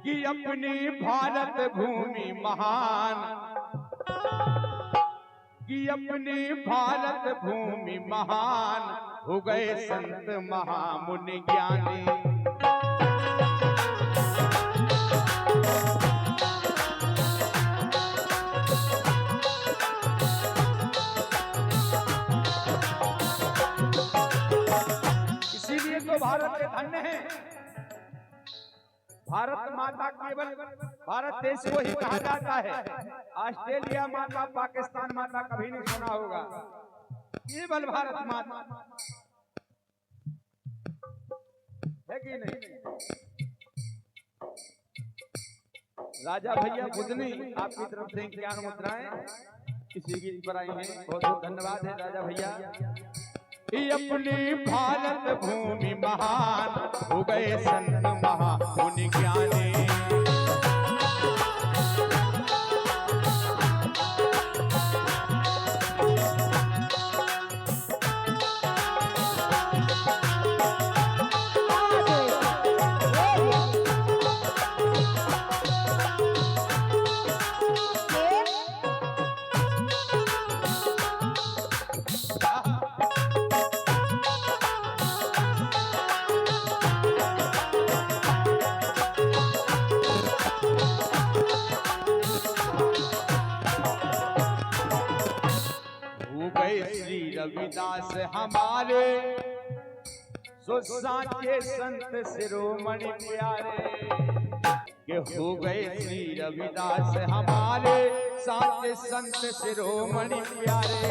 कि अपनी भारत भूमि महान, कि अपनी भारत भूमि महान, हो गए संत महामुनि ज्ञानी। इसीलिए तो भारत के धन्य है। भारत माता केवल भारत देश को ही कहा जाता है। ऑस्ट्रेलिया माता, पाकिस्तान माता कभी नहीं सुना होगा, केवल भारत माता है कि नहीं। राजा भैया बुधनी आपकी तरफ से 51 मुद्राएं इसी गीत पर आई हैं, बहुत बहुत धन्यवाद है राजा भैया। अपनी भारत भूमि महान, हो गए संत महामुनि ज्ञानी। श्री रविदास हमारे सो साचे संत शिरोमणि प्यारे, के हो गए श्री रविदास हमारे साचे संत शिरोमणि प्यारे।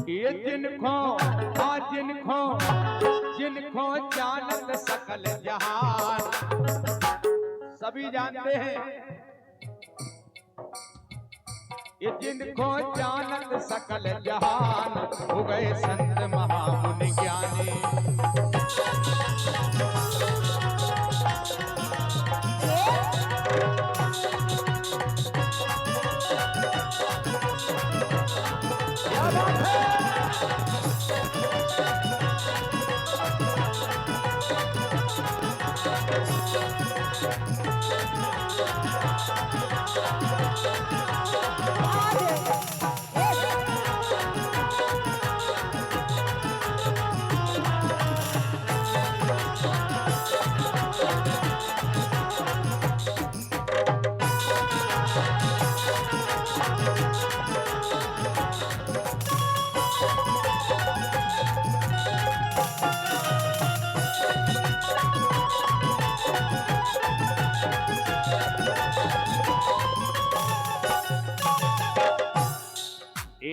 ये जिनको जानत सकल जहान, सभी जानते हैं। ये जिनको जानत सकल जहान, हो गए संत महामुनि ज्ञानी। क्या बात है।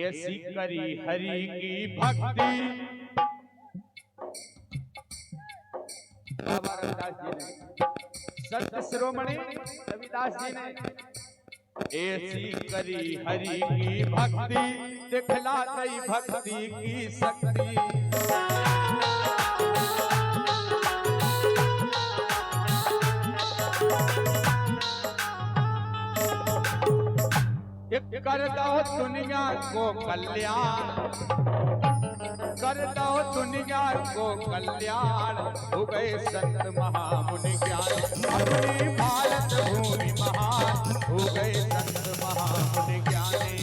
ऐसी करी हरि की भक्ति, बाबा रविदास जी ने, संत शिरोमणि रविदास जी ने, ऐसी करी हरि की भक्ति, दिखलाती भक्ति की शक्ति। कर दो दुनिया को कल्याण, कर दो दुनिया को कल्याण, हो गए संत महामुनि ज्ञानी। अपनी भारत भूमि महान, हो गए संत महामुनि ज्ञानी।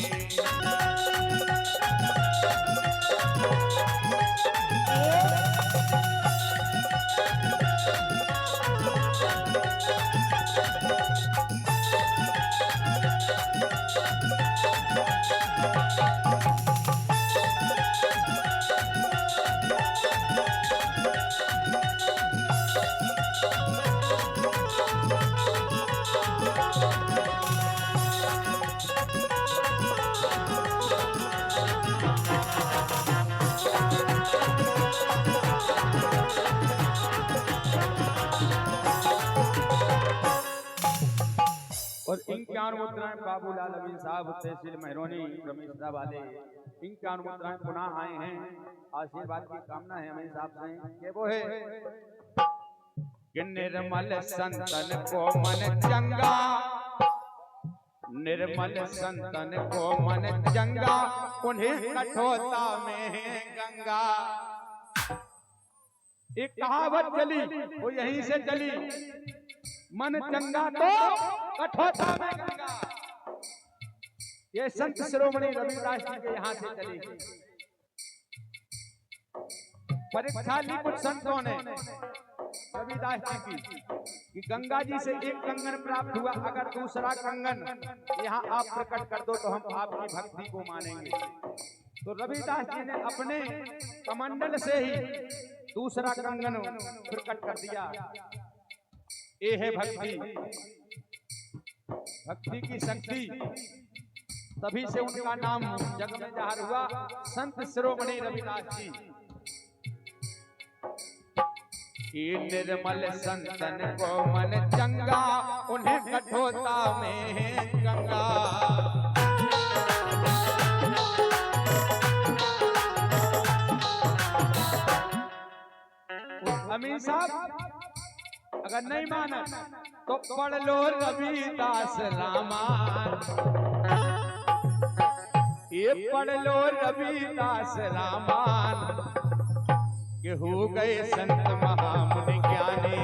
और 51 मुद्राएं बाबूलाल अमीन साहब तहसील मेहरोनी रमेशदा वाले 51 मुद्राएं पुनः आए हैं। आशीर्वाद की कामना है अमीन साहब से कि वो है कि निर्मल संतन को मन चंगा, निर्मल संतन को मन चंगा, उन्हें कठोरता में है गंगा। एक कहावत चली, वो यहीं से चली, मन चंगा तो कठोरता में गंगा। ये संत शिरोमणि रविदास जी के यहाँ से चली। परीक्षा ली कुछ संतों ने रविदास जी की कि गंगा जी से एक कंगन प्राप्त हुआ, अगर दूसरा कंगन यहाँ आप प्रकट कर दो तो हम आपकी भक्ति को मानेंगे। तो रविदास जी ने अपने कमंडल से ही दूसरा कंगन प्रकट कर दिया। ये है भक्ति, भक्ति की शक्ति। तभी से उनका नाम जग में जाहिर हुआ, संत शिरोमणि रविदास जी। निर्मल संतन को मन चंगा, उन्हें कठोरता में है गंगा। अमीन साहब अगर नहीं माना तो पढ़ लो रविदास रामायण, ये पढ़ लो रविदास रामायण के हो गए संत महामुनि ज्ञानी।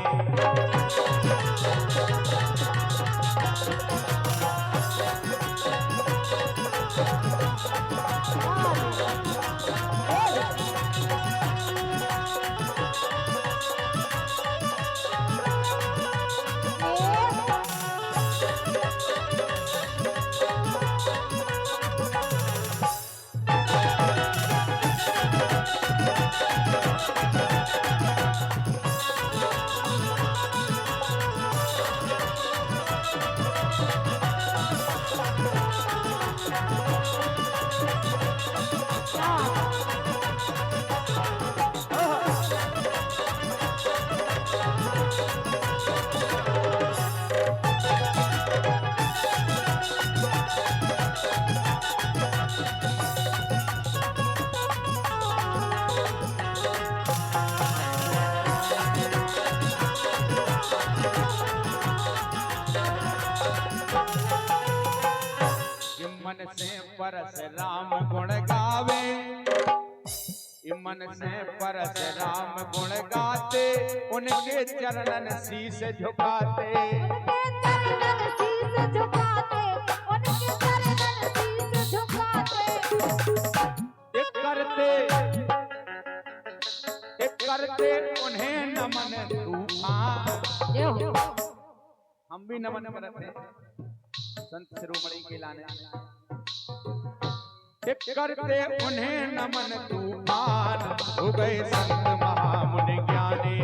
मन से परस राम गुण गावे, मन से परस राम गुण गाते, उनके चरणन शीश झुकाते। एक करते उन्हें नमन तूफान। हम भी नमन करते संत शिरोमणि के लाने। करते उन्हें नमन तूफान, हो गए संत महामुनि ज्ञानी।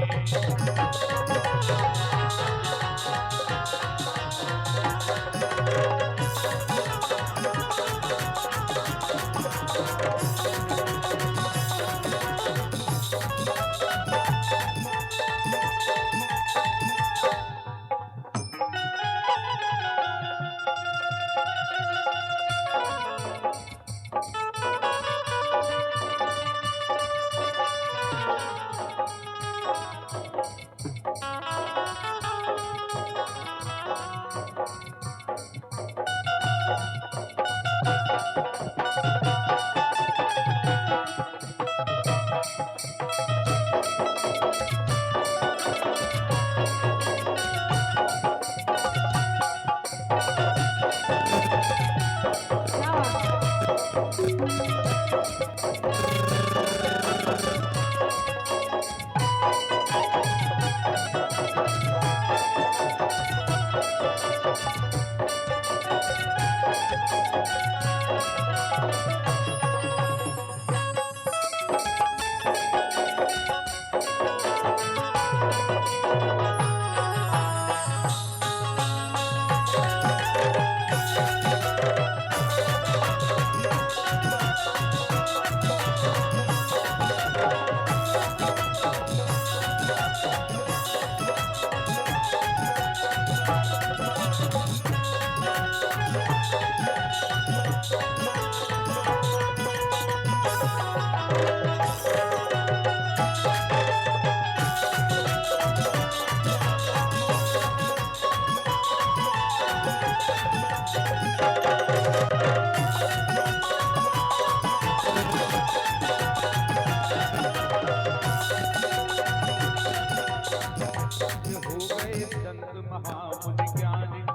महामुनि ज्ञानी